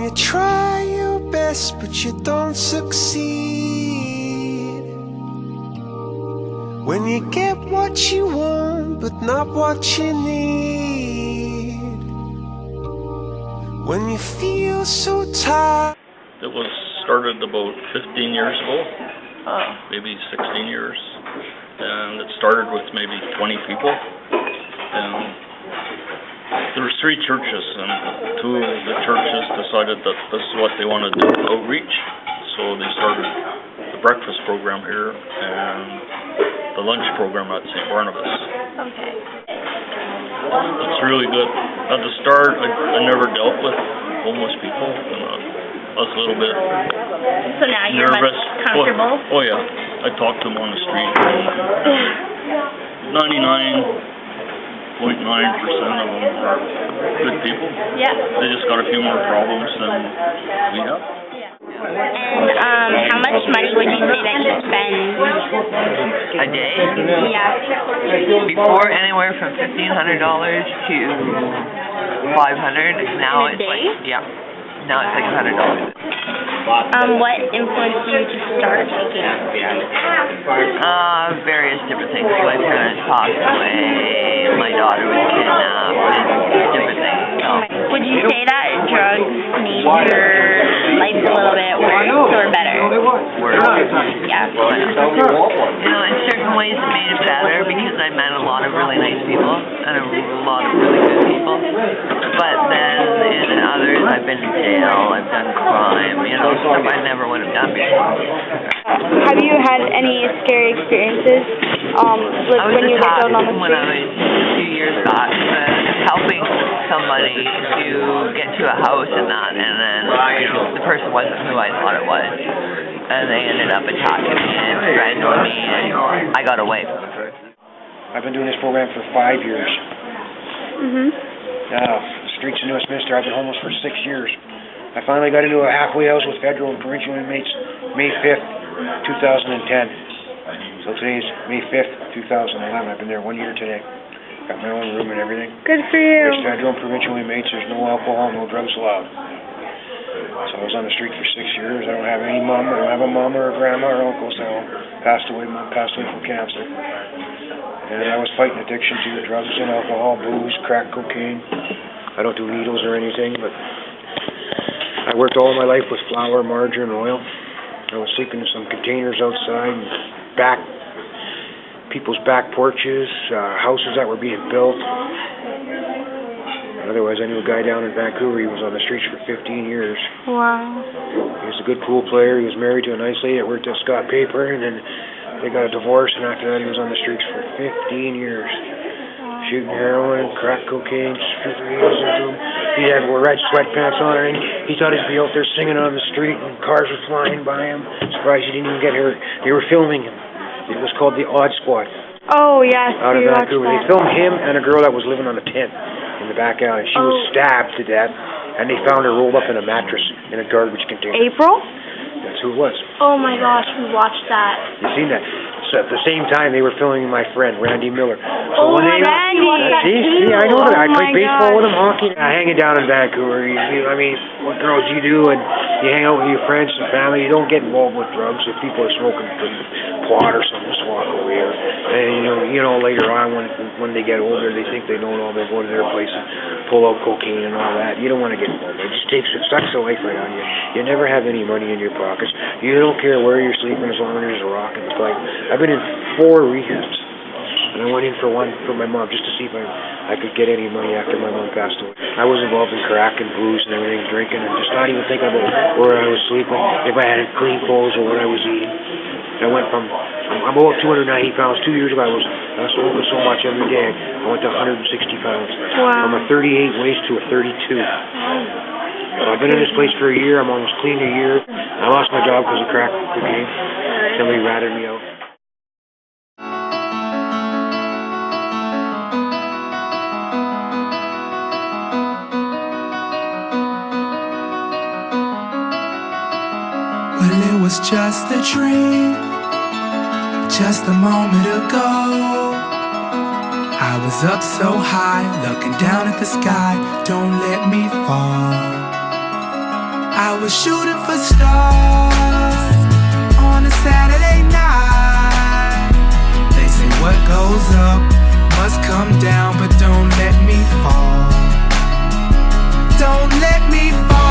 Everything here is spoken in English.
When you try your best but you don't succeed, when you get what you want but not what you need, when you feel so tired. It was started about 15 years ago, maybe 16 years, and it started with maybe 20 people. And there was 3 churches, and 2 of the churches decided that this is what they wanted to do, outreach. So they started the breakfast program here and the lunch program at St. Barnabas. Okay. It's really good. At the start, I never dealt with homeless people, and I was a little bit So now you're nervous. much comfortable? Oh yeah, I talked to them on the street. 99.9% of them are good people. Yeah. They just got a few more problems than we have. And how much money would you say that you spend A day? Yeah. Before, anywhere from $1,500 to $500. Now In a it's day? like, yeah. Now it's like $100. What influenced you to start taking Various different things. My parents passed away. My daughter was kidnapped. And different things. So. Would you say that drugs made your life a little bit worse or better? Worse. Yeah. You know, in certain ways it made it better because I met a lot of really nice people and a lot of really good people. But then in others, I've been in jail, I've done crime, you know, stuff I never would have done before. Have you had any scary experiences when you were down on the when I street? was a few years back, helping somebody to get to a house and that, and then the person wasn't who I thought it was. And they ended up attacking me and threatening me, and I got away from the person. I've been doing this program for 5 years. Streets in Westminster, I've been homeless for 6 years. I finally got into a halfway house with federal and provincial inmates May 5th, 2010. So today's May 5th, 2011. I've been there 1 year today. Got my own room and everything. Good for you. There's federal and provincial inmates. There's no alcohol, no drugs allowed. So I was on the street for 6 years. I don't have any mom. I don't have a mom or a grandma or uncle. So passed away. Mom passed away from cancer. And I was fighting addiction to drugs and alcohol, booze, crack cocaine. I don't do needles or anything, but I worked all my life with flour, margarine, oil. I was sleeping in some containers outside, people's back porches, houses that were being built. Otherwise, I knew a guy down in Vancouver. He was on the streets for 15 years. Wow. He was a good pool player. He was married to a nice lady that worked at Scott Paper, and then they got a divorce, and after that, he was on the streets for 15 years. Shooting heroin, crack cocaine, shooting needles into him. He'd have red sweatpants on, and he thought he'd be out there singing on the street, and cars were flying by him. Surprised he didn't even get hurt. They were filming him. It was called the Odd Squad. Oh, yes. Out of Vancouver. They filmed him and a girl that was living on a tent in the back alley. She was stabbed to death, and they found her rolled up in a mattress in a garbage container. April? That's who it was. Oh, my gosh. We watched that. You seen that? So at the same time, they were filming my friend, Randy Miller. So Randy! See, I know that. I played baseball with him, hockey. Hanging down in Vancouver, I mean, what girls you do, and you hang out with your friends and family. You don't get involved with drugs. If people are smoking pot or something, just walk away. And, you know, later on, when they get older, they think they know it all. They go to their place and pull out cocaine and all that. You don't want to get involved. It just sucks the life right on you. You never have any money in your pockets. You don't care where you're sleeping as long as there's a rock in the pipe. I've been in 4 rehabs, and I went in for one for my mom just to see if I could get any money after my mom passed away. I was involved in crack and booze and everything, drinking, and just not even thinking about where I was sleeping, if I had clean clothes or what I was eating. I went from, I'm about 290 pounds. 2 years ago, I was smoking so much every day, I went to 160 pounds. Wow. From a 38 waist to a 32. So I've been in this place for a year. I'm almost clean a year. I lost my job because of crack cocaine. Somebody ratted me out. Well, it was just a dream, just a moment ago. I was up so high, looking down at the sky. Don't let me fall. I was shooting for stars on a Saturday night. They say what goes up must come down, but don't let me fall. Don't let me fall.